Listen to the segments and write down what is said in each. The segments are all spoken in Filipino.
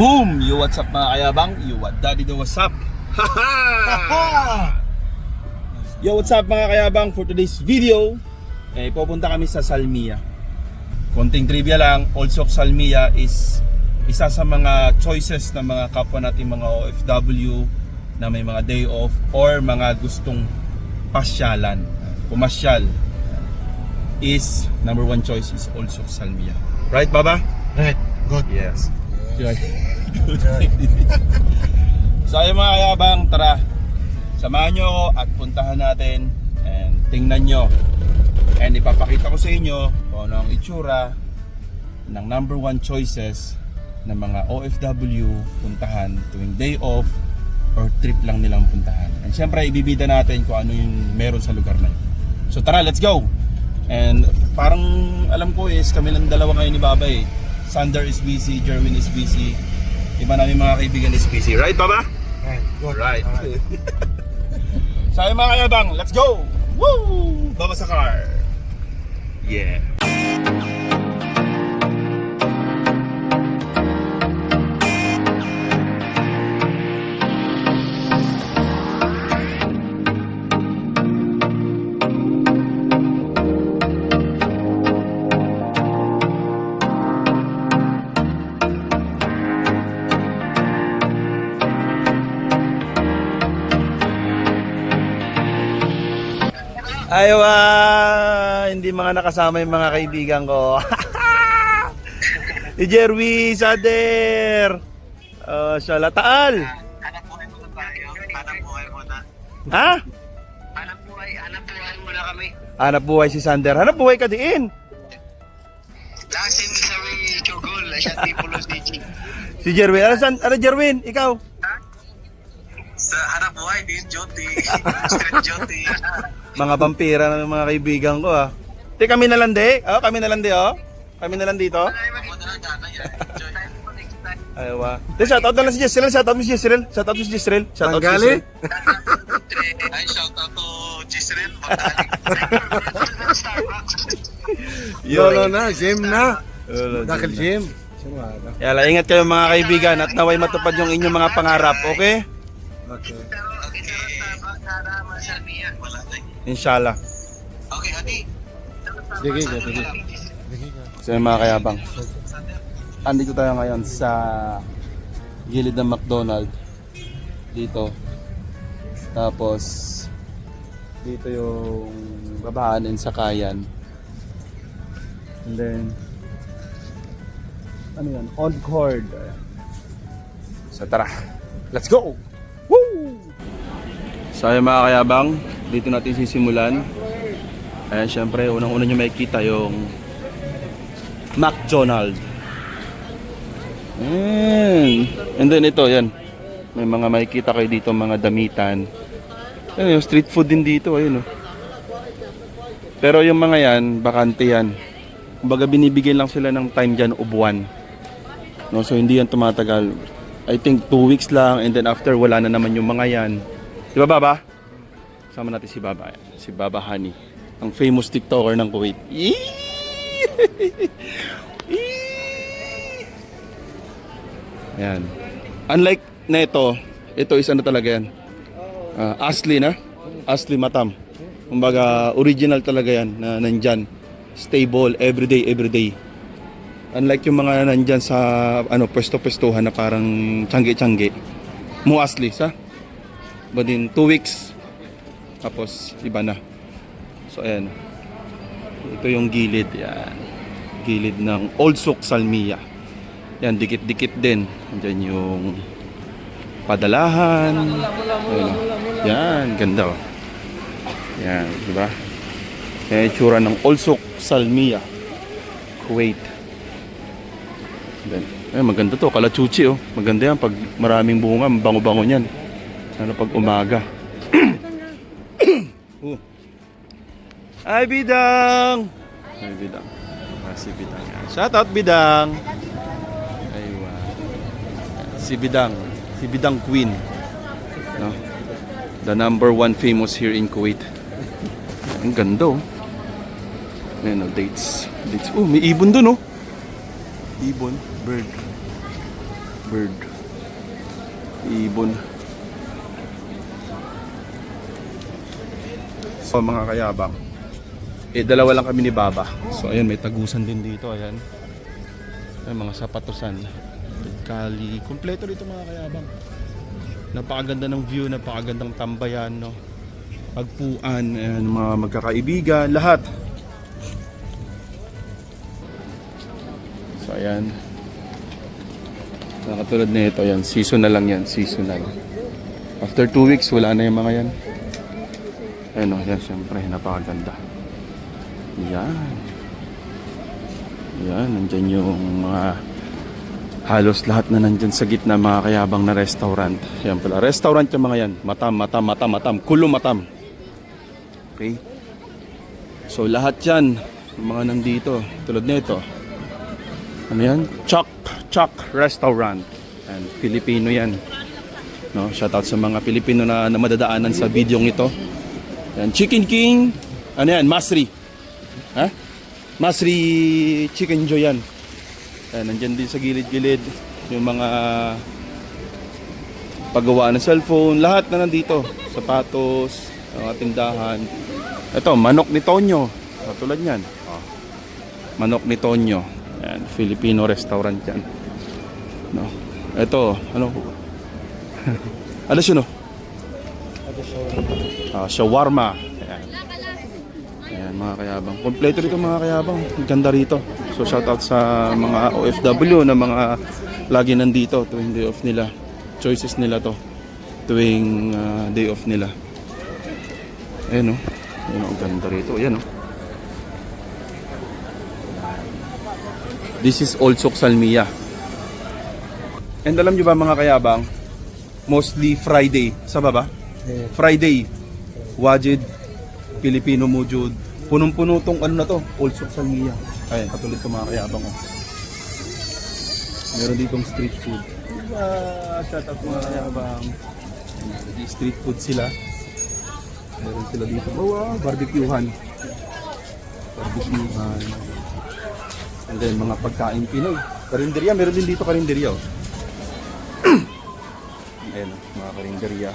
Boom! Yo, what's up mga kayabang? Yo, what daddy do, what's up? Yo, what's up mga kayabang? For today's video, pupunta kami sa Salmiya. Konting trivia lang, also Salmiya is isa sa mga choices ng mga kapwa natin mga OFW na may mga day off or mga gustong pasyalan. Pumasyal is number one choice is also Salmiya. Right, Baba? Right, good. Yes. So ayun mga kayabang, tara, samahan nyo ako at puntahan natin and tingnan nyo and ipapakita ko sa inyo kung ano ang itsura ng number one choices ng mga OFW puntahan tuwing day off or trip lang nilang puntahan. And syempre ibibida natin kung ano yung meron sa lugar na yun. So tara, let's go! And parang alam ko is kami lang dalawa ngayon ni Baba eh. Sander is busy, Jerwin is busy, iba namin mga kaibigan is busy. Right, Baba? Right, good. Right. So ayun mga kayabang, let's go! Woo! Baba sa car! Yeah! Aywa, hindi mga nakasama yung mga kaibigan ko. Si Jerwin, Sader. Siya Lataal. Hanap buhay muna tayo. Hanap buhay muna. Ha? Hanap buhay muna kami. Hanap buhay si Sander. Hanap buhay ka diin. Lasim sa may Chogol. Siya Tipulo City. Si Jerwin. Ano Jerwin? Ikaw? Sa hanap buhay din, Joti. Street Joti. Mga vampira ng mga kaibigan ko ah. Te, kami na lang di. Oh, kami na lang di oh. Kami na lang dito. Aywa. Te, shoutout na lang si Jezreel. Shoutout mo si Jezreel. Shoutout mo si Jezreel. Shoutout si Jezreel. Ay, shout out to Jisreel. Magaling. Lolo na, gym na. Lolo, Dakil gym gym. Sumada. Yala, ingat kayo mga kaibigan at naway matupad yung inyong mga pangarap, okay? Okay. Inshallah. Okay, Adi. Sige, sige. So yung mga kayabang, andito tayo ngayon sa gilid ng McDonald's dito. Tapos dito yung babaan and sakayan. And then ano yan? On cord. So tara, let's go! Woo! So ayun mga kayabang, dito natin sisimulan. Ayan, syempre, unang-una nyo makikita yung McDonald's. And then ito, yan. May mga makikita kayo dito, mga damitan. Ayan, yung street food din dito, ayun. Oh. Pero yung mga yan, bakante yan. Kumbaga binibigyan lang sila ng time dyan, ubuan. No, so hindi yan tumatagal. I think 2 weeks lang, and then after, wala na naman yung mga yan. Di ba, Baba? Kasama natin si Baba. Si Baba Honey. Ang famous TikToker ng Kuwait. Ayan. Unlike na ito is ano talaga yan. Asli na. Asli Matam. Kumbaga, original talaga yan na nandyan. Stable, everyday. Unlike yung mga nandyan sa pwesto-pwestuhan na parang tiyangge-tiyangge. Mo asli, sa? But in 2 weeks, tapos iba na. So ayan, ito yung gilid, yan. Gilid ng Old Souk Salmiya. Yan, dikit-dikit din. Diyan yung padalahan. Ayan, yan, ganda oh. Yan, diba? Yan yung tsura ng Old Souk Salmiya, Kuwait. Then, ay, maganda to, kalachuchi oh. Maganda yan pag maraming bunga, bango-bango yan. Ano pag umaga. Ay, Bidang! Ay, Bidang. Si Bidang. Shout out, Bidang! Aywa. Si Bidang. Si Bidang Queen. No? The number one famous here in Kuwait. Ang ganda oh. Ayan oh, dates. Oh, may ibon dun oh. Ibon, bird. Bird. Ibon. So mga kayabang, dalawa lang kami ni Baba. So ayan, may tagusan din dito. Ayan, may mga sapatusan, kali, kompleto dito mga kayabang. Napakaganda ng view, napakagandang tambayan, no? Pagpuan, ayan, mga magkakaibigan, lahat. So ayan, katulad na ito, ayan, seasonal lang yan, seasonal. After 2 weeks, wala na yung mga yan. Ayan o, yan, syempre, napakaganda. Yan. Yan, nandyan yung halos lahat na nandyan sa gitna mga kayabang na restaurant. Yan pala, restaurant yung mga yan. Matam. Kulo matam. Okay? So lahat yan, yung mga nandito, tulad nito. Ano yan? Chok Restaurant. And Filipino yan. No, shoutout sa mga Pilipino na madadaanan sa video ito. Yan, Chicken King. Ano yan? Masri. Ha? Masri Chicken Joy yan. Yan, nandyan din sa gilid-gilid yung mga paggawa ng cellphone. Lahat na nandito. Sapatos, mga tindahan. Ito, manok ni Tonyo. Tulad yan. Oh. Manok ni Tonyo. Yan, Filipino restaurant yan. No. Ito, ano? Ano siya, no? Shawarma. Ayan. Ayan, mga kayabang. Kompleto rito mga kayabang. Ganda rito. So shoutout sa mga OFW na mga lagi nandito tuwing day off nila. Choices nila to tuwing day off nila. Ayan o. Ayan o, ganda rito. Ayan o. This is Old Suksalmiya. And alam nyo ba mga kayabang, mostly Friday. Sa baba? Friday, Wajid, Filipino Mujud. Punong-puno tong ano na to, Old Suksalmiya. Ayan, katulad ko mga kayabang ko. Meron ditong street food. Shout out mga kayabang. Street food sila. Meron sila dito. Barbecuehan. And then mga pagkain Pinoy. Karinderya, meron din dito karinderya. Ayan, mga karinderya.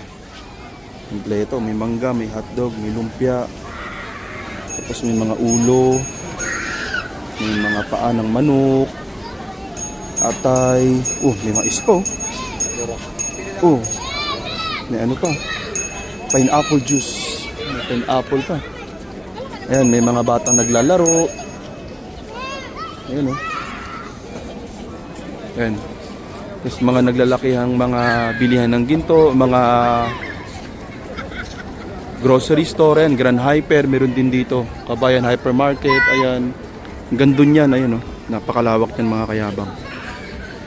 Kompleto, may mangga, may hotdog, may lumpia. Tapos may mga ulo. May mga paa ng manok. Atay. May mais pa. May ano pa. Pineapple juice. May pineapple pa. Ayan, may mga batang naglalaro. Ayan o. Ayan. Tapos mga naglalakihang mga bilihan ng ginto, mga grocery store, ayan, Grand Hyper, meron din dito. Kabayan Hypermarket, ayan. Gandun yan, ayan o. Napakalawak yan mga kayabang.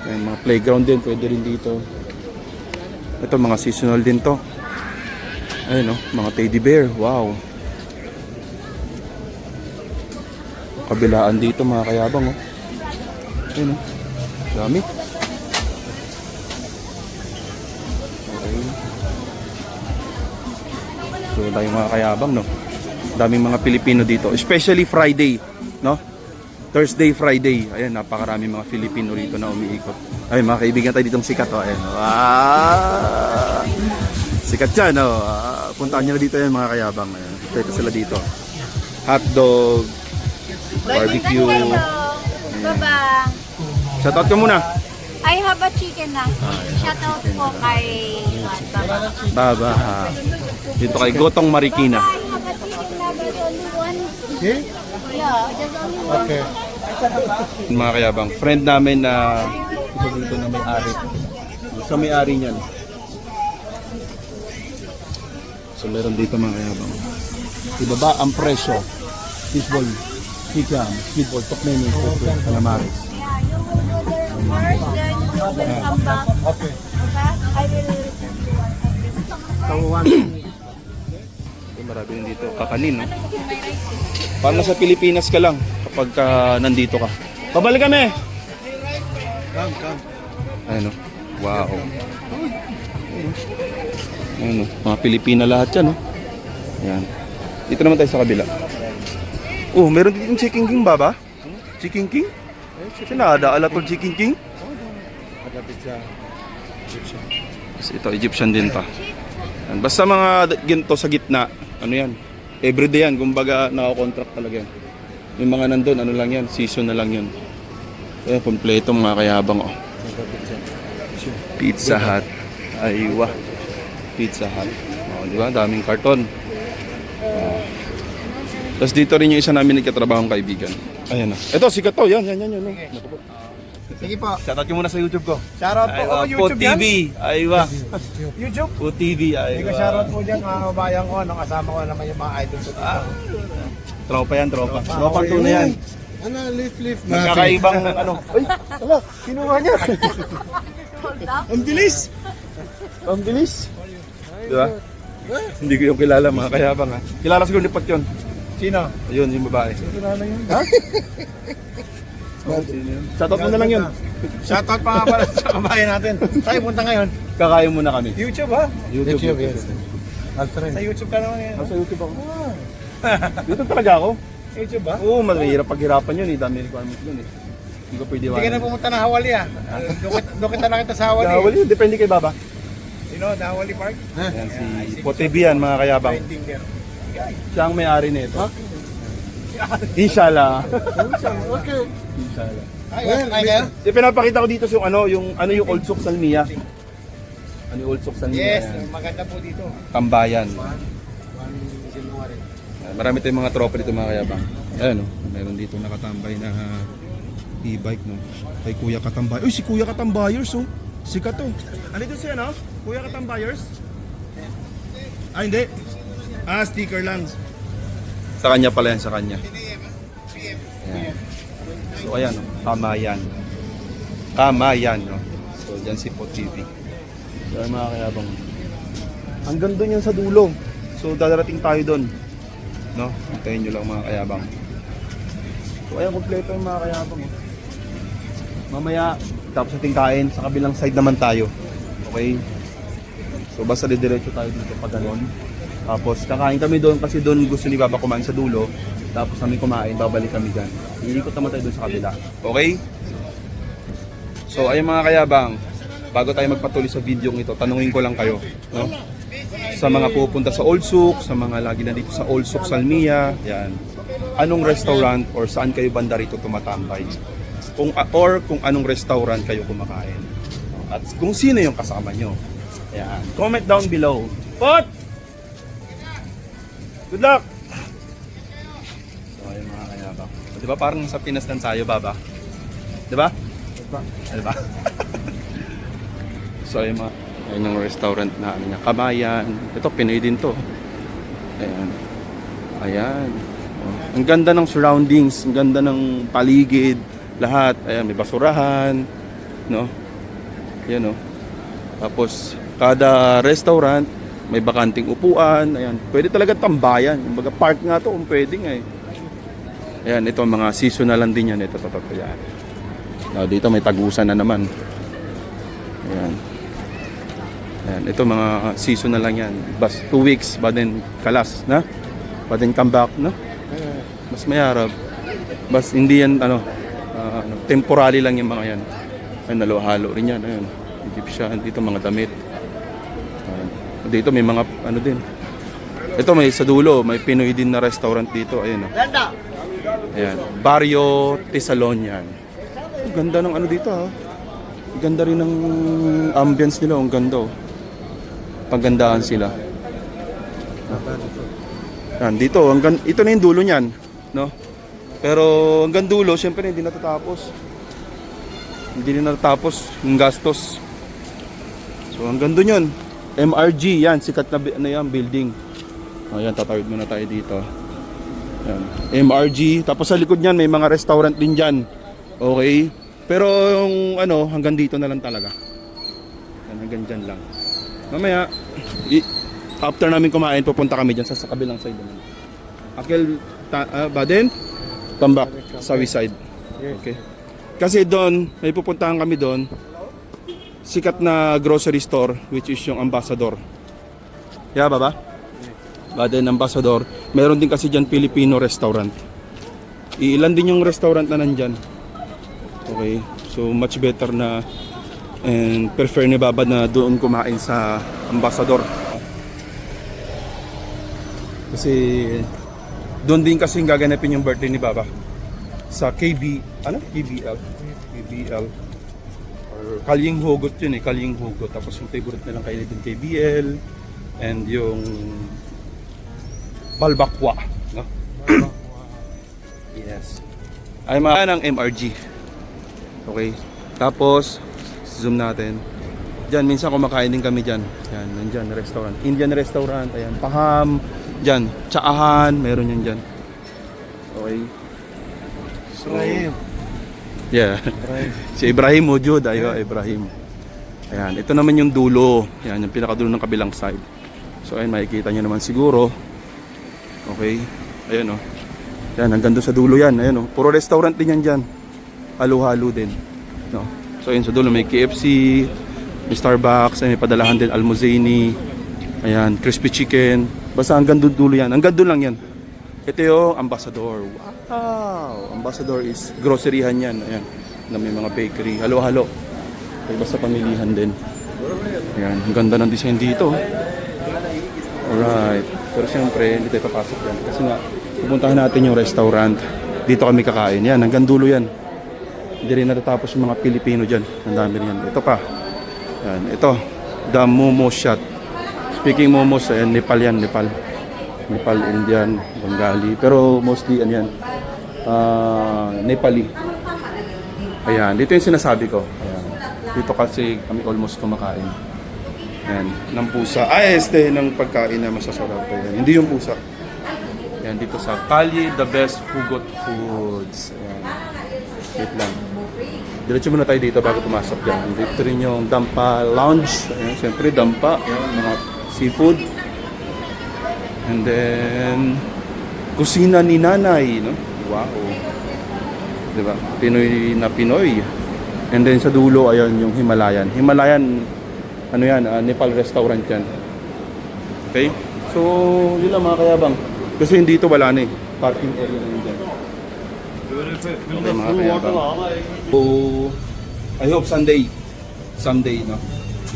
Ayan, mga playground din, pwede rin dito. Ito, mga seasonal din to. Ayan o, mga teddy bear, wow. Kabilaan dito mga kayabang o. Ayan o, dami. Okay. So tayong mga kayabang, no? Daming mga Pilipino dito, especially Friday, no? Thursday, Friday. Ayan, napakarami mga Filipino rito na umiikot. Ay, mga kaibigan tayo ditong sikat, oh. Ayan. Sikat yan, no? Puntaan nyo na dito yan mga kayabang. Ayan. Ito sila dito. Hotdog, barbecue. Baba. Shoutout ka muna. I have a chicken na. Shout out po kay Baba. Baba. Dito kay Gotong Marikina. I have a chicken na but only one. Okay? Yeah, just only one. Okay. Mga kayabang, friend namin na ito dito na may-ari. Sa may-ari niyan. So meron dito mga kayabang. Ibaba ang presyo. Fishball, kikam, fishball, tokmeni, calamares. Yeah, you will go there first, then you will come back. Okay. Okay? I will send you one of this. So, marami din dito. Kakanin, no? Parang nasa Pilipinas ka lang kapag nandito ka. Pabalik kami! Come. Ayun, no? Wow. Ayun, no? Mga Pilipina lahat yan, no? Ayan. Dito naman tayo sa kabila. Meron dito yung Chicken King, Baba? Chicken King? Sinada, alatol Chicken King? Magkapit sa Egyptian. Kasi ito, Egyptian din to. Yan. Basta mga ginto sa gitna, ano yan, everyday yan, kumbaga nakakontract talaga yan. Yung mga nandun, ano lang yan, season na lang yun. Ayan, kompleto mga kayabang, oh. Magkapit sa Egyptian. Pizza Hut. Aywa. Pizza Hut. Oh, di ba? Daming karton. Oh. Tapos dito rin yung isa namin nagkatrabahong kaibigan. Ayan na. Ito, sikat to. Yan. Oh. Sige po. Shoutout nyo muna sa YouTube ko. Shoutout po. Aywa, YouTube Po TV. Aywa. YouTube. Po TV. Hindi ka Aywa. shoutout po dyan mga kabayan ko. Nung kasama ko naman yung mga idol ko. Tropa yan, tropa. Tropa tunay yan. Ano, lift. Magkakaibang ano. Ay, ala, kinuha niya. Ang bilis. Ang bilis. Di ba? Hindi ko yung kilala mga kayabang ha. Kilala siguro ni Pat yun. Sino? Ayun, yung babae. Kilala yun. Ha? Shoutout mo na lang yun. Shoutout pa nga pala sa kabayan natin. Tayo punta ngayon. Kakain muna kami. YouTube ha? YouTube. yes. Sa YouTube ka naman ngayon. Sa YouTube ako. YouTube talaga ako. YouTube ba? Oo, mahirap paghirapan yun eh. Dami requirements yun eh. Hindi ko pwede Hindi ka na pumunta ng Hawali ah. Doon kita nakita sa Hawali. Gawal yun, depende kay Baba. You know, the Hawali Park? Yan si Potebian mga kayabang. Painting there. Siya ang may-ari nito. Inshallah. Okay. Inshallah. Ay, kayo? Pinapakita ko dito yung yung Old Souk Salmiya. Ano yung Old Souk Salmiya? Yes, Yan. maganda po dito. Tambayan. 1 January. Marami tayong mga tropa dito mga kayabang. Ayan oh, meron dito nakatambay na e-bike no. Kay Kuya Katambay. Uy, si Kuya Katambayers oh. Sikat to. Ano dito siya no? Kuya Katambayers? Ah, hindi. Ah, sticker lang. Sa kanya pala yan, sa kanya. Ayan. So ayan oh, Kamayan. Kamayan no. So dyan si Po TV. So mga kayabang. Hanggang doon yan sa dulo. So darating tayo doon. No? Hintayin nyo lang mga kayabang. So ayan, kompleto yung mga kayabang. Oh. Mamaya, tapos ating kain, sa kabilang side naman tayo. Okay? So basta didiretso tayo dito pa ganon. Tapos kakain kami doon kasi doon gusto ni Baba kumain sa dulo. Tapos kami kumain, babalik kami dyan. Iikot naman tayo doon sa kabila. Okay? So ayun mga kayabang, bago tayo magpatuloy sa video ito, tanungin ko lang kayo. No? Sa mga pupunta sa Old Souk, sa mga lagi na dito sa Old Souk Salmiya, yan. Anong restaurant or saan kayo banda rito tumatambay? Kung anong restaurant kayo kumakain. At kung sino yung kasama nyo. Yan. Comment down below. Pot! Good luck! So ayun mga kayabang. Di ba parang sa Pinas lang tayo, Baba? Di ba? Di ba? So ayun mga ayun yung restaurant na ano niya, Kamayan. Ito, Pinoy din to. Ayan. Ayan. Oh. Ang ganda ng surroundings, ang ganda ng paligid, lahat. Ayan, may basurahan, no? Ayan, no? Tapos, kada restaurant, may bakanting upuan. Ayan, pwede talaga tambayan. Kumbaga, park nga to kung pwede nga eh. Ayan, ito mga seasonal lang din yan. Ito. Yan. Dito may tagusan na naman. Ayan. Ayan, ito mga season na lang yan. Bas 2 weeks, ba din kalas, na? Ba din come back, no? Mas mayarap. Bas hindi yan, temporary lang yung mga yan. Ay, nalo-halo rin yan. Ayan, Egyptian, dito mga damit. Ayan. Dito may mga, din. Ito may sa dulo, may Pinoy din na restaurant dito. Ayan, Ayan, Barrio Tesalonian. Ang ganda ng dito, ha? Ang ganda rin ng ambience nila, ang ganda, oh. Pagandaan sila. Yan, dito, ito na yung dulo niyan, no? Pero hanggang dulo, syempre hindi natatapos. Hindi na natatapos yung gastos. So hanggang doon yun. MRG, yan, sikat na yan, building. Ayan, tatawid muna tayo dito. Yan, MRG. Tapos sa likod niyan, may mga restaurant din dyan. Okay? Pero yung hanggang dito na lang talaga. Yan, hanggang dyan lang. Mamaya, after namin kumain, pupunta kami dyan sa kabilang side naman. Akel, Baden, Tambak, Sawi side. Okay. Kasi doon, may pupuntahan kami doon, sikat na grocery store, which is yung Ambassador. Yeah, Baba? Baden, Ambassador. Meron din kasi dyan Filipino restaurant. Ilan din yung restaurant na nandyan. Okay, so much better na And prefer ni Baba na doon kumain sa Ambassador. Kasi doon din kasing gaganapin yung birthday ni Baba. Sa KBL. Or Kalying Hugot yun eh, Kalying Hugot. Tapos yung favorite nilang kainin din KBL. And yung Balbakwa. No? Yes. Ay mga ng MRG. Okay. Tapos, zoom natin. Diyan, minsan kumakain din kami dyan. Yan, nandyan, restaurant. Indian restaurant, ayan. Paham. Diyan, tsaahan. Meron yan dyan. Okay. So, Ibrahim. yeah. Si Ibrahim Mujud. Ayo, Ibrahim. Ayan, ito naman yung dulo. Yan, yung pinakadulo ng kabilang side. So, ayun, makikita nyo naman siguro. Okay. Ayan, oh. Yan, hanggang doon sa dulo yan. Ayan, oh. Puro restaurant din yan dyan. Halo-halo din. No? So, ayun, sa dulo may KFC, may Starbucks, ay may padalahan din Almozeni. Ayan, crispy chicken. Basta hanggang doon dulo yan. Hanggang doon lang yan. Ito yung Ambassador. Wow! Ambassador is groceryhan yan. Ayan, na may mga bakery. Halo-halo. Okay, basta pamilihan din. Ayan, ang ganda ng design dito. Alright. Pero siyempre, hindi tayo papasok yan. Kasi nga, pupuntahan natin yung restaurant. Dito kami kakain. Yan, hanggang dulo yan. Hindi rin natatapos yung mga Pilipino dyan. Ang dami rin yan. Ito pa. Yan, ito. The Momo Shot. Speaking momos, ayan, Nepal yan. Nepal, Indian, Bengali. Pero mostly, ano yan, Nepali. Ayan, dito yung sinasabi ko. Ayan. Dito kasi kami almost kumakain. Ayan, ng pusa. Ng pagkain na masasarap. Ayan. Hindi yung pusa. Ayan, dito sa Kali, the best Hugot Foods. Ayan. Wait lang. Diretso muna tayo dito bago pumasok dyan. Dito rin yung Dampa Lounge. Ayan, siyempre Dampa. Ayan, mga seafood. And then, kusina ni Nanay. No? Wow. Diba? Pinoy na Pinoy. And then sa dulo, ayan yung Himalayan. Himalayan, ano yan, Nepal restaurant yan. Okay? So, yun lang mga kayabang. Kasi dito wala na eh. Parking area na yun dyan. Okay mga kayabang. So, I hope someday, no?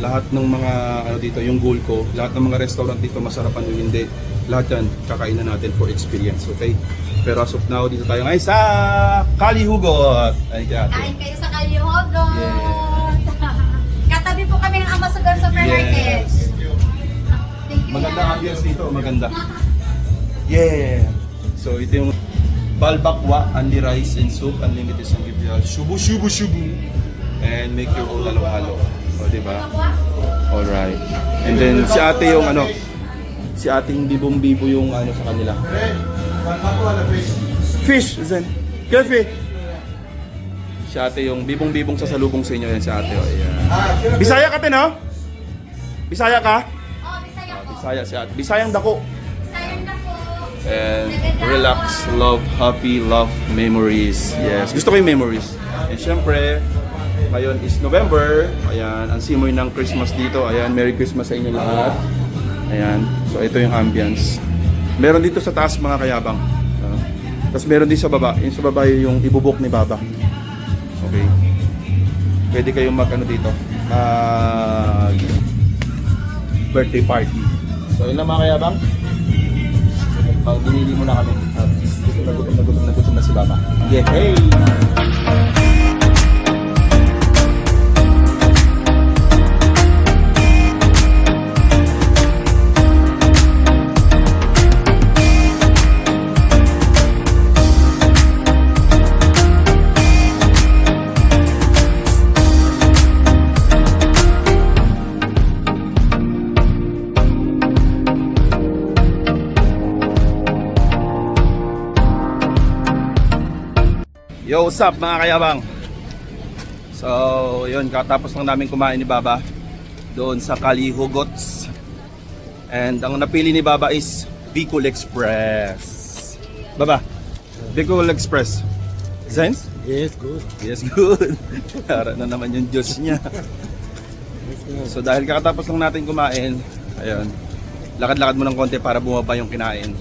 Lahat ng mga, ano dito, yung goal ko, lahat ng mga restaurant dito, masarapan o hindi, lahat yan, kakainan natin for experience, okay? Pero as of now, dito tayo ngayon sa Kali Hugot. Ay, kaya Kain kayo sa Kalyuhogon. Katabi po kami ng Ambassador Supermarket. Yes. Thank you. Maganda ambience dito, maganda. Yeah. So ito yung balbakwa, only rice and soup, unlimited samgyeopsal, shubu. And make your own halo-halo. O, diba? Alright. And then si ate yung ano, si ating bibong-bibo yung ano sa kanila. Fish, Zen. Cafe. Si ate yung bibong-bibong sa salubong sa inyo. Yan si ate. O, ayan. Bisaya ka din, no? Bisaya ka? Oh, Bisaya po. Bisaya si ate. Bisayang dako. Sayang na po. And relax, love, happy, love, memories. Yes, gusto ko yung memories. And syempre, ngayon is November. Ayan, ang simoy ng Christmas dito. Ayan, Merry Christmas sa inyo lahat. Ayan, so ito yung ambience. Meron dito sa taas mga kayabang. Tapos meron din sa baba. Yung sa baba yung ibubok ni Baba. Okay. Pwede kayong mag-ano dito. Birthday party. So yun lang mga kayabang. Binili mo na kami. Nagutom na si Baba. Yeah. Hey! Yo, what's up mga kayabang? So, yun, katapos lang namin kumain ni Baba doon sa Kali Hugots. And ang napili ni Baba is Bicol Express. Baba, Bicol Express. Sense? Yes, good. Yes, good. Para na naman yung Diyos niya. So, dahil kakatapos lang natin kumain, ayun, lakad-lakad mo ng konti para bumaba yung kinain.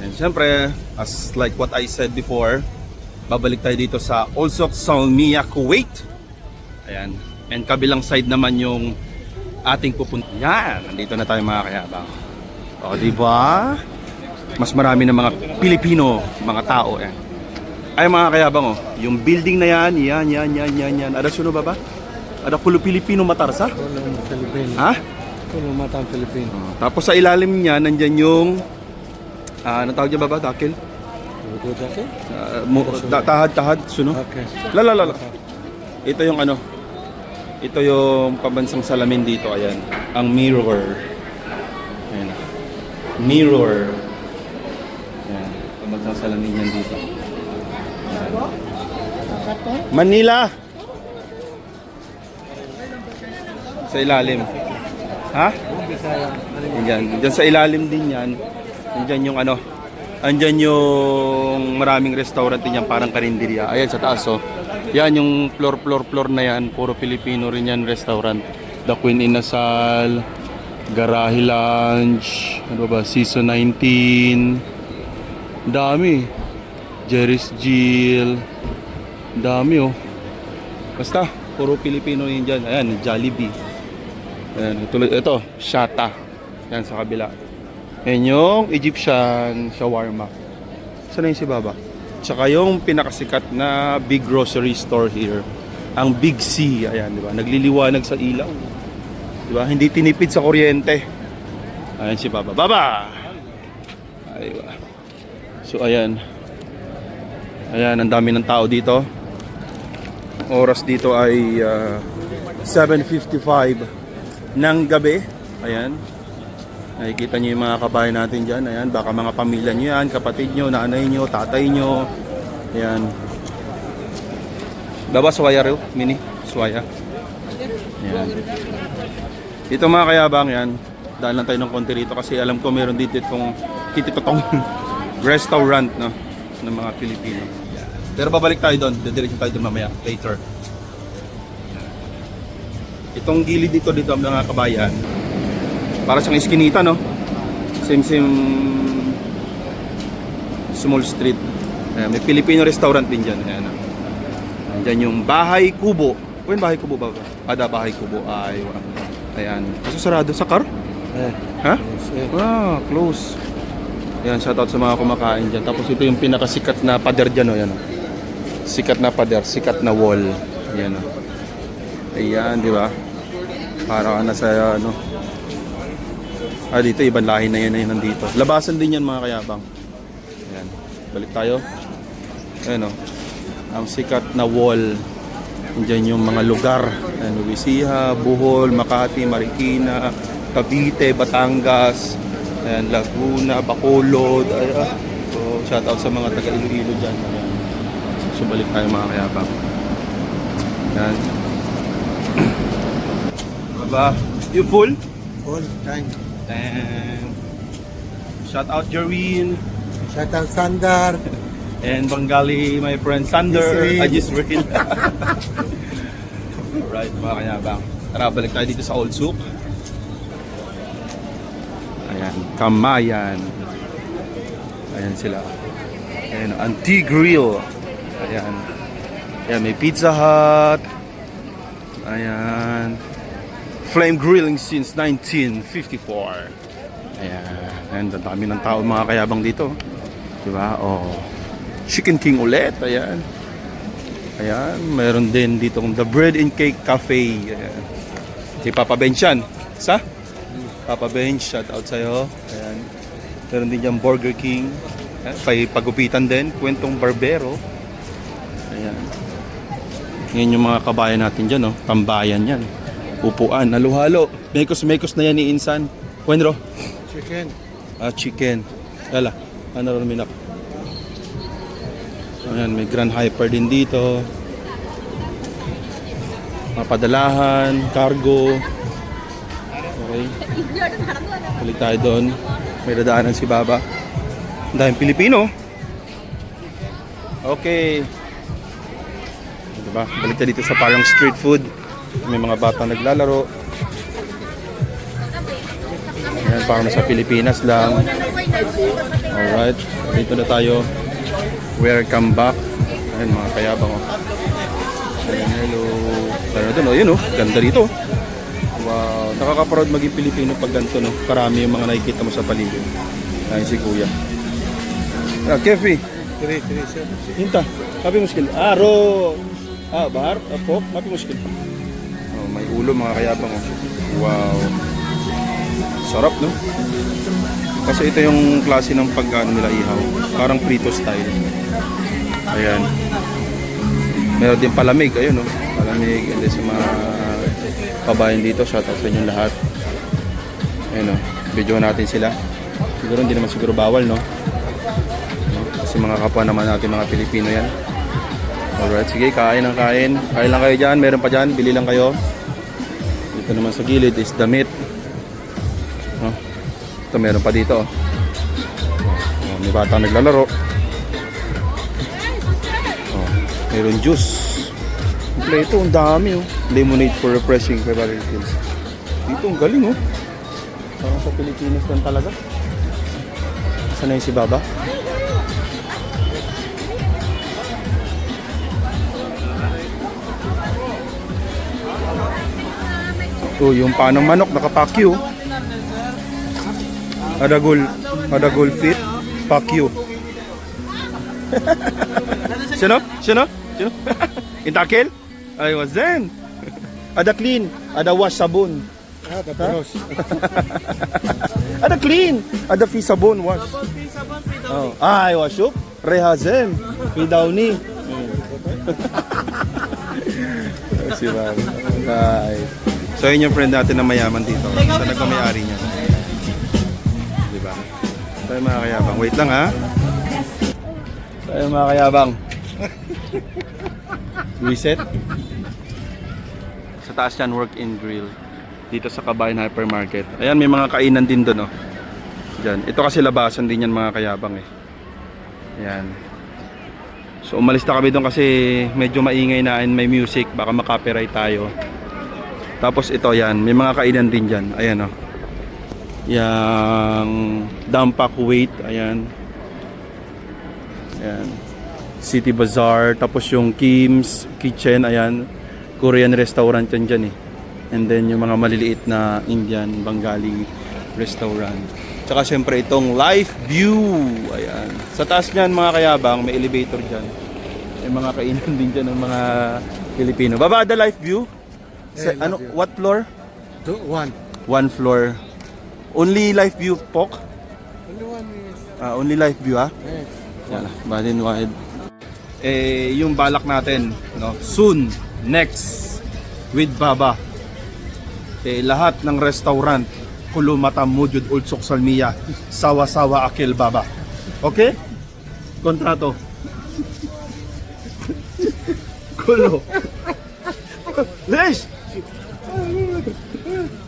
And syempre, as like what I said before, babalik tayo dito sa Olsok, Salmiya, Kuwait. Ayan. And kabilang side naman yung ating pupunta. Yan, nandito na tayo mga kayabang. O, di ba? Mas marami ng mga Pilipino, mga tao yan. Ay mga kayabang, yung building na yan. Ada suno ba ba? Ada kulo Pilipino matarsa? Kulong Philippine. Ha? Kulong matang Philippine. Tapos sa ilalim niya, nandyan yung ano tawag niya ba ba? Dakil? Buto dati? Tahad, suno? Okay. Lala. Ito yung ano. Ito yung pambansang salamin dito, ayan. Ang mirror. Ayan. Mirror. Ayan. Pambansang salamin yan dito. Ayan. Manila! Sa ilalim. Ha? Yan. Diyan sa ilalim din yan. Diyan yung ano. Andyan yung maraming restaurant din yan, parang karinderya. Ayan sa taas, oh. Yan yung floor na yan. Puro Pilipino rin yan restaurant. The Queen Inasal, Garahe Lounge, ano ba, Season 19. Dami. Jerry's Jill. Dami, oh. Basta, puro Pilipino yun dyan. Ayan, Jollibee. Ayan, ito, Shata. Yan sa kabila. Ayan yung Egyptian shawarma. Saan na yung si Baba? Tsaka yung pinakasikat na big grocery store here. Ang Big C. Ayan, di ba? Nagliliwanag sa ilaw. Di ba? Hindi tinipid sa kuryente. Ayan si Baba. Baba! Aywa. So, ayan. Ayan, ang dami ng tao dito. Oras dito ay 7:55 ng gabi. Ayan. Nakikita nyo yung mga kabayan natin dyan. Ayan, baka mga pamilya nyo yan, kapatid nyo, nanay nyo, tatay nyo. Ayan. Baba, swaya rin, mini. Swaya. Ayan. Ito mga kayabang yan. Dahil lang tayo ng konti rito kasi alam ko meron dito itong restaurant, no, ng mga Pilipino. Pero babalik tayo doon. Didiretso tayo doon mamaya. Later. Itong gilid dito mga kabayan. Para siyang iskinita, no? Same small street. Ayan, may Filipino restaurant din dyan. Ayan, andyan yung Bahay Kubo. When Bahay Kubo ba? Ada Bahay Kubo. Ay, ayan. Kaso sarado sa car? Ha? Ah, close. Ayan, shoutout sa mga kumakain dyan. Tapos ito yung pinakasikat na pader dyan, no? Ayan, sikat na pader, sikat na wall. Ayan, no? Ayan, di ba? Para ka na sa, ano, dito ibang lahi na yan nandito. Labasan din yan mga kayabang. Ayan. Balik tayo. Ayan, o. Ang sikat na wall. Diyan yung mga lugar. Ayan, Luisiha, Bohol, Makati, Marikina, Cavite, Batangas, ayan, Laguna, Bacolod. Ayan. So, shout out sa mga taga Iloilo dyan. Ayan. So, balik tayo mga kayabang. Ayan. Baba. You full? All time. And shout out Jerwin Shout out Sandar. and Bengali, my friend Sander. Ajisrin. Alright mga kanyabang. Tara, balik tayo dito sa Old Souk. Ayan, Kamayan. Ayan sila. Ayan, Antique Grill. Ayan. Ayan, may Pizza Hut. Ayan. Flame grilling since 1954. Ayan. Ayan, ang dami ng tao mga kayabang dito. Diba? Oh. Chicken King ulit. Ayan. Ayan. Mayroon din dito The Bread and Cake Cafe. Ayan. Si Papa Bench yan. Sa? Papa Bench. Shout out sa'yo. Ayan. Meron din dyan Burger King. Ayan. Pagupitan din. Kwentong Barbero. Ayan. Yan yung mga kabayan natin dyan. Oh. Tambayan yan. Upuan, halo-halo. Mekos na yan ni Insan. Wenro? Chicken. Chicken. Yala, ano rin minak. Ayan, may Grand Hyper din dito. Mapadalahan, cargo. Okay. Balik tayo doon. May dadaanan si Baba. Ang daming Pilipino. Okay. Diba? Balik tayo dito sa parang street food. May mga bata naglalaro. Ayan, parang nasa Pilipinas lang. Alright, dito na tayo. Welcome back. Ayan mga kayabang. Hello. Ano doon, oh, yun oh. Ganda dito. Wow. Nakaka-proud maging Pilipino pag ganito, no? Karami yung mga nakikita mo sa paligid. Ayun si Kuya. Kefi. Hinta. Kapi muskil. Ro. Bahar. Pok. Kapi muskil. Oh, may ulo mga kayabang. Oh. Wow. Sarap, no? Kasi ito yung klase ng pagkano nila ihaw. Parang prito style. Ayan. Meron din palamig. Ayun, no? Palamig. And then sa mga kabayan dito. Shoutout sa inyong lahat. Ayun, no? Videohan natin sila. Siguro hindi naman siguro bawal, no? Kasi mga kapwa naman natin mga Pilipino yan. Alright, sige, kain ng kain. Kain lang kayo dyan, meron pa dyan, bili lang kayo. Dito naman sa gilid is damit. Oh, ito meron pa dito. Oh, may bata naglalaro. Oh, meron juice. Ito, ang dami oh. Lemonade for refreshing beverages. Dito, ang galing oh. Parang sa Pilipinas lang talaga. Saan na yung si Baba? Ito, yung panang manok, nakapakyo. Adagol fit, pakyo. Sino? Intakil? Ay, was then. Ada clean, ada wash sabon. Ada clean, ada fi sabon wash. Oh, ay wash up, rehazen, fi downy. Si Baba. So yun yung friend natin na mayaman dito. Sa nagmamayari niya. Diba? So yung mga kayabang. Wait lang ha. So yung mga kayabang. Reset. Sa taas yan, work in grill. Dito sa Kabayan Hypermarket. Ayan, may mga kainan din doon. Oh. Diyan. Ito kasi labasan din yan mga kayabang eh. Ayan. So umalis na kami doon kasi medyo maingay na and may music. Baka makopyright tayo. Tapos ito yan, may mga kainan din dyan. Ayan o. Oh. Yang Dampak Kuwait. Ayan. Ayan. City Bazaar. Tapos yung Kim's Kitchen. Ayan. Korean restaurant yan dyan eh. And then yung mga maliliit na Indian, Bengali restaurant. Tsaka syempre itong Life View. Ayan. Sa taas nyan mga kayabang, may elevator dyan. May mga kainan din dyan ng mga Pilipino. Baba the Life View. Ano, what floor? One floor. Only Life View, Pok? Only one is... Only Life View, ha? Yes. Yan, Badin Wahid. Yung balak natin, no? Soon, next, with Baba. Lahat ng restaurant, Kulumata, Mujud, Ulsok, Salmiya, Sawa-Sawa, Akil, Baba. Okay? Kontrato. Kulo. Lesh!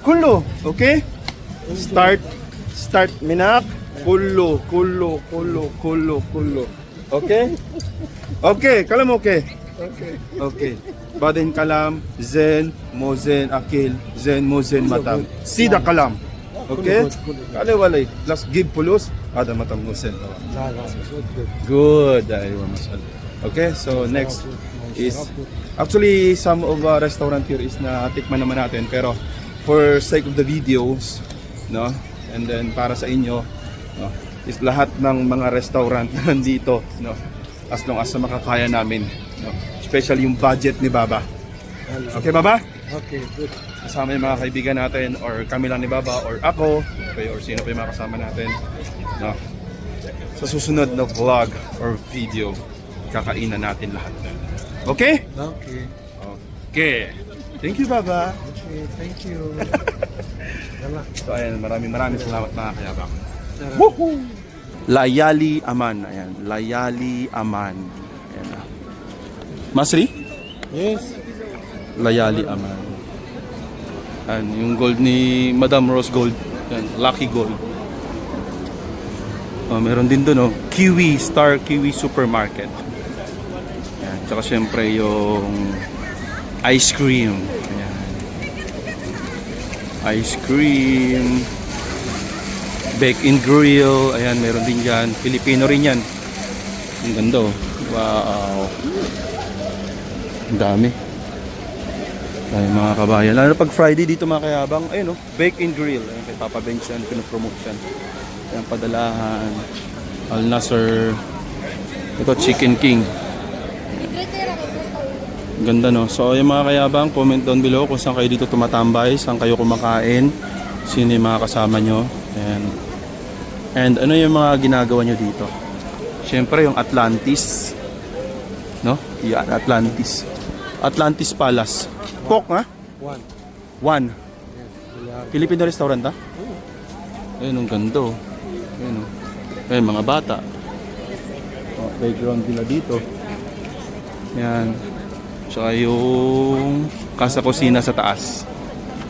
Kulo, okay? Start minak. Kulo. Okay? Okay, kalam okay? Okay. Badin kalam, zen, mozen, akil, zen, mozen, matam. Sida kalam. Okay? Kale walay. Plus give pulos, ada matam mozen. Good. Aywa masal. Okay, so next is actually some of restaurant here is na tikman naman natin pero for sake of the videos, no, and then para sa inyo, no, is lahat ng mga restaurant na nandito, no, as long as makakaya namin, no, especially yung budget ni Baba. Okay Baba? Okay, good. Kasama yung mga kaibigan natin or kami lang ni Baba or ako, okay, or sino pa yung mga kasama natin, no. Sa susunod na vlog or video, kakainan natin lahat. Okay? Okay. Okay. Thank you, Baba. Okay, thank you. So, ayan, maraming salamat mga kayabang. Woohoo! Layali Aman. Ayan, Layali Aman. Ayan na. Masri? Yes. Layali Aman. Ayan, yung gold ni Madam Rose Gold. Ayan, Lucky Gold. Oh, meron din doon, oh. Kiwi, Star Kiwi Supermarket. Ayan, tsaka syempre yung ice cream. Ayan. Ice cream. Bake and grill. Ayan, meron din dyan. Filipino rin yan. Ang ganda oh. Wow. Ang dami. Ay, mga kabayan. Lalo na pag Friday dito mga kayabang, ayun, bake and grill. Ayun, kay Papa Bench yan, pinopromote yan. Ayan, Padalahan, Al Nasser. Ito, Chicken King. Ganda, no? So, yung mga kayabang, comment down below kung saan kayo dito tumatambay, saan kayo kumakain, sino yung mga kasama nyo. Ayan. And ano yung mga ginagawa nyo dito? Siyempre, yung Atlantis. No? Yan, Atlantis. Atlantis Palace. Pok, ha? One. Filipino restaurant, ha? Ayun, ang ganda, oh. Ayun, oh. Ayun, mga bata. Oh, playground nila dito. Yan. Tsaka yung Casa Kusina sa taas.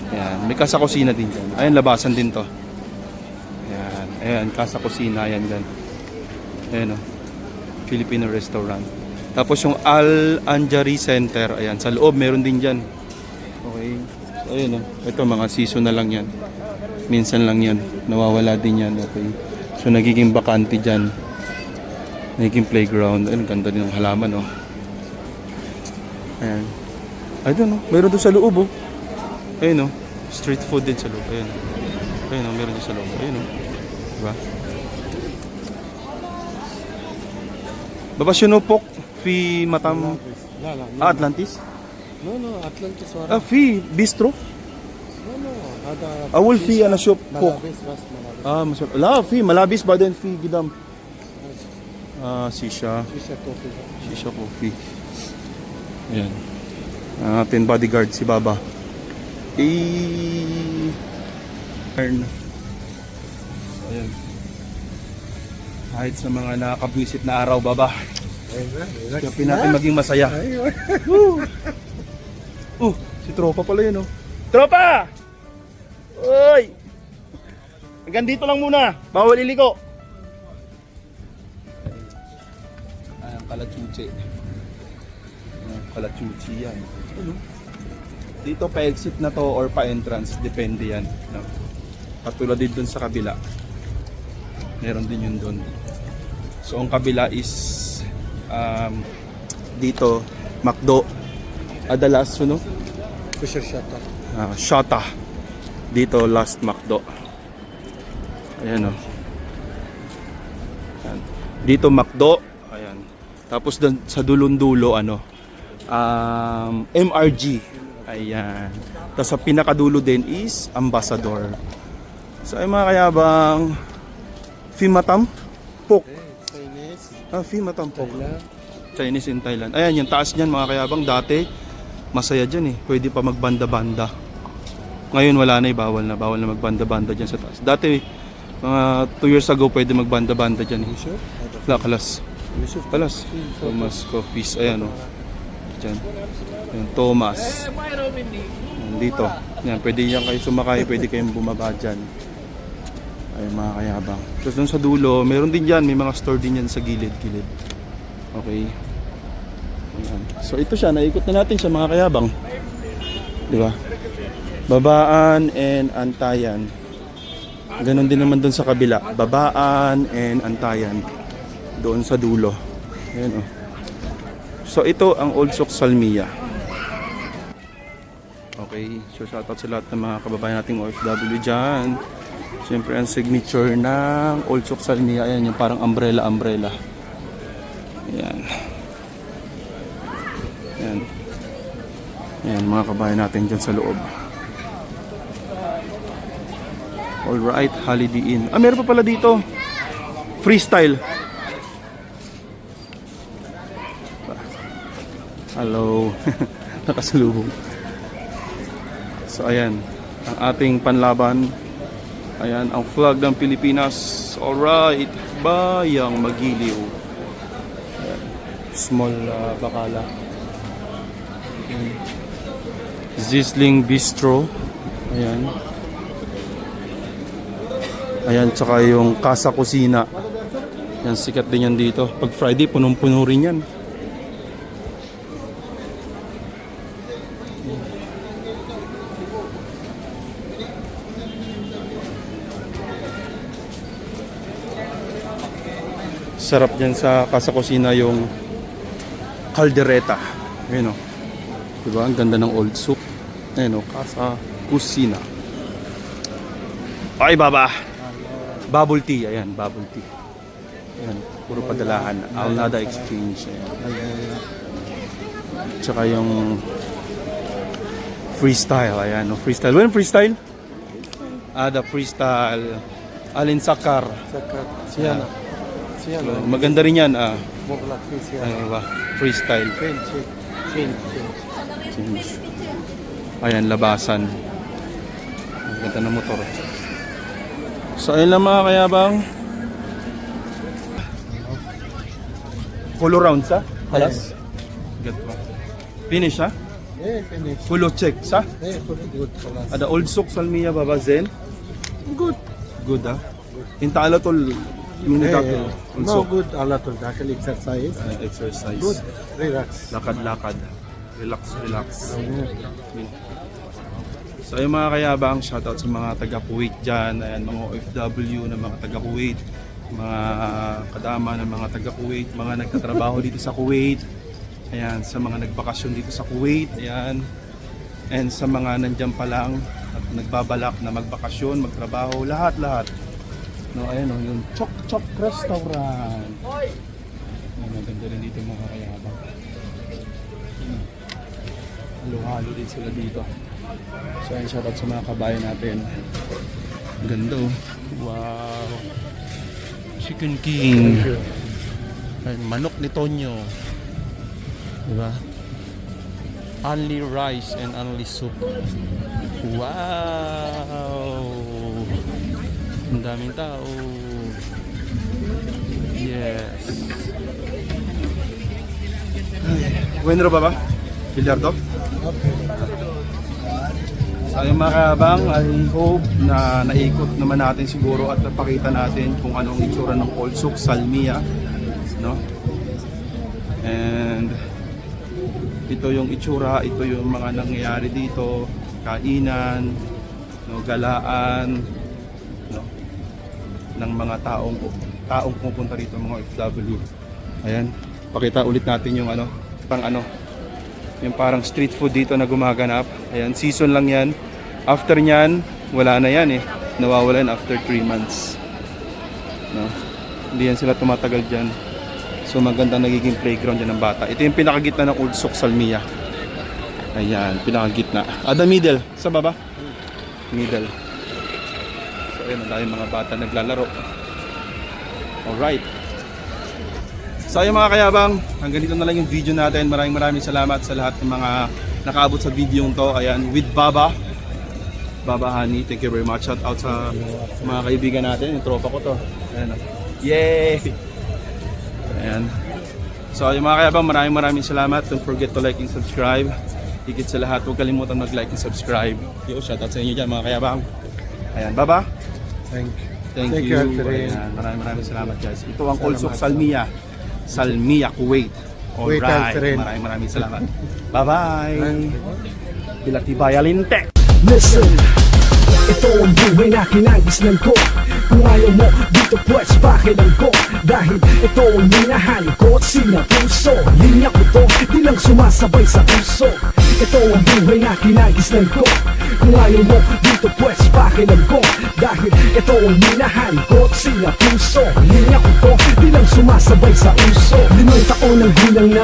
Yan. May Casa Kusina din dyan. Ayun, labasan din to. Yan. Ayan, Casa Kusina. Ayan, dyan. Ayan, oh. Filipino restaurant. Tapos yung Al Anjari Center. Ayan, sa loob meron din dyan. Okay. So, ayun, oh. Ito, mga season na lang yan. Minsan lang yan. Nawawala din yan. Okay. So, nagiging bakante dyan. Nagiging playground. Ayun, ganda din ng halaman, oh. Ayan. I don't know. Meron doon sa loob, oh. Ayun, oh. Street food din sa loob. Ayun. Ayun, oh. Meron din sa loob. Ayun, oh. Diba? Babasyonopok, Fi Matam... Atlantis? No, Atlantis Ah, Fi Bistro? Awol Fi ana shop pok. Ah, masarap. La, Fi Malabis ba din Fi Gidam? Ah, Sisha Coffee. Ayan. Ang ating bodyguard si Baba. Ayan. Kahit sa mga nakakabwisit na araw, Baba. Kaya natin maging masaya. Si Tropa pala yun, oh. Tropa! Uy! Hanggang dito lang muna. Bawal iliko. Ayan, kalachuchi. Kalachuchi yan. Ano? Dito pa-exit na to or pa-entrance. Depende yan. No? Katulad din dun sa kabila. Meron din yun dun. So, ang kabila is dito, McDo. Adalas, no? Fisher Shata. Shata. Dito, last McDo. Ayan, oh. Ayan. Dito, McDo. Ayan. Tapos dun, sa dulon-dulo, MRG. Ayan. Tapos sa pinakadulo din is Ambassador. So, ay mga kayabang Fimatam Pok. Chinese. Fimatam Pok. Chinese in Thailand. Ayan, yung taas niyan mga kayabang. Dati, masaya dyan eh. Pwede pa magbanda-banda. Ngayon wala na eh. Bawal na magbanda-banda dyan sa taas. Dati, mga 2 years ago, pwede magbanda-banda dyan eh. Kalas. Thomas Coffees. Ayan, oh. Dyan. Ayan, Thomas. Ayan, dito. Ayan, pwede yan kayo sumakay. Pwede kayong bumaba dyan. Ay, mga kayabang. Tapos dun sa dulo, meron din dyan. May mga store din yan sa gilid-gilid. Okay. Ayan. So ito siya, naikot na natin siya mga kayabang. Di ba? Babaan and Antayan. Ganon din naman doon sa kabila. Babaan and Antayan. Doon sa dulo. Ayan, oh. So ito ang Old Souk Salmiya. Okay. So shoutout sa lahat ng mga kababayan nating OFW dyan. Siyempre ang signature ng Old Souk Salmiya. Ayan yung parang umbrella. Ayan. Ayan mga kabayan natin dyan sa loob. Alright, Holiday Inn. Meron pa pala dito. Freestyle. Hello. Nakasalubong. So ayan, ang ating panlaban. Ayan, ang flag ng Pilipinas. Alright, Bayang Magiliw. Ayan. Small bakala. Zisling Bistro. Ayan. Ayan, tsaka yung Casa Kusina. Yan, sikat din yan dito. Pag Friday, punong-puno rin yan. Sarap dyan sa Casa Kusina yung caldereta. Ayun, o. Diba? Ang ganda ng Old Souk. Ayan o, Casa Kusina. Okay, baba. Bubble tea, ayan, bubble tea. Ayan, puro padalahan. Alnada Exchange. Ayan. Tsaka yung freestyle, ayan, no, freestyle. When freestyle? The freestyle. Alin Sakar. Siya na. Siya So, na. maganda rin yan. Muklak siya. Ano ba? Freestyle. Change. Change. Ayan, labasan. Ang ganda ng motor. So, ayun lang mga kayabang. Polo rounds, ha? Halas? Get ba? Finish, ha? Finish. Polo check, ha? Good pala. Ada old sok salmiya baba zen. Good. Good, ha? Intala tol yung nito. Old No, sok. good. A lot of actually exercise. Exercise. Good. Relax. Lakad-lakad. Relax. So yung mga kayabang, shoutout sa mga taga-Kuwait dyan, ayan, mga OFW na mga taga-Kuwait, mga kadama ng mga taga-Kuwait, mga nagtatrabaho dito sa Kuwait, ayan, sa mga nagbakasyon dito sa Kuwait, ayan, and sa mga nandyan pa lang at nagbabalak na magbakasyon, magtrabaho, lahat. No, ayan o, yung Chok Chok Restaurant. Ayan, maganda rin dito mga kayabang. Halo-halo din sila dito. So ayun, shoutout sa mga kabayan natin. Ang ganda oh. Wow. Chicken King. Ay, manok ni Tonyo. Diba? Only rice and only soup. Wow. Ang daming tao. Yes. Winner ba ba? Bilyardo? So yung mga kabang, I hope na naikot naman natin siguro at napakita natin kung anong itsura ng Polsuk Salmiya, no? And ito yung itsura, ito yung mga nangyayari dito, kainan, no, galaan, no, ng mga taong pupunta rito, mga OFW. Ayan, pakita ulit natin yung yung parang street food dito na gumaganap. Ayan, season lang yan. After nyan, wala na yan eh. Nawawalan after 3 months. No? Hindi yan sila tumatagal dyan. So maganda nagiging playground dyan ng bata. Ito yung pinakagitna ng Old Sok Salmiya. Ayan, pinakagitna. The middle. Sa baba? Middle. So ayan, dahil mga bata naglalaro. Alright. So ayun mga kayabang, hanggang dito na lang yung video natin. Maraming salamat sa lahat ng mga nakaabot sa video to. Ayan, with Baba Honey, thank you very much. Shout out sa mga kaibigan natin, yung tropa ko to. Ayan, yay! Ayan. So ayun mga kayabang, maraming salamat. Don't forget to like and subscribe. Higit sa lahat, huwag kalimutan mag-like and subscribe. Yo, shout out sa inyo dyan mga kayabang. Ayan, Baba. Thank you. Thank you. Ayan, maraming salamat guys. Ito ang Polsuk Salmiya. Salmiya, Kuwait. Alright, maraming salamat. Bye-bye. Bilatibaya Linte. Listen, ito ang buhay na kinagisnan ko. Kung ayaw mo, dito pwes pakilang ko. Dahil ito ang minahan ko at sinapuso. Linya ko to, di lang sumasabay sa puso. Ito ang buhay na kinagisnan ko. Kung ayaw mo, dito pwes pakilang ko. Dahil ito ang minahan ko at sinapuso. Linya ko to, di lang sumasabay sa uso. 5 taon ang hinang na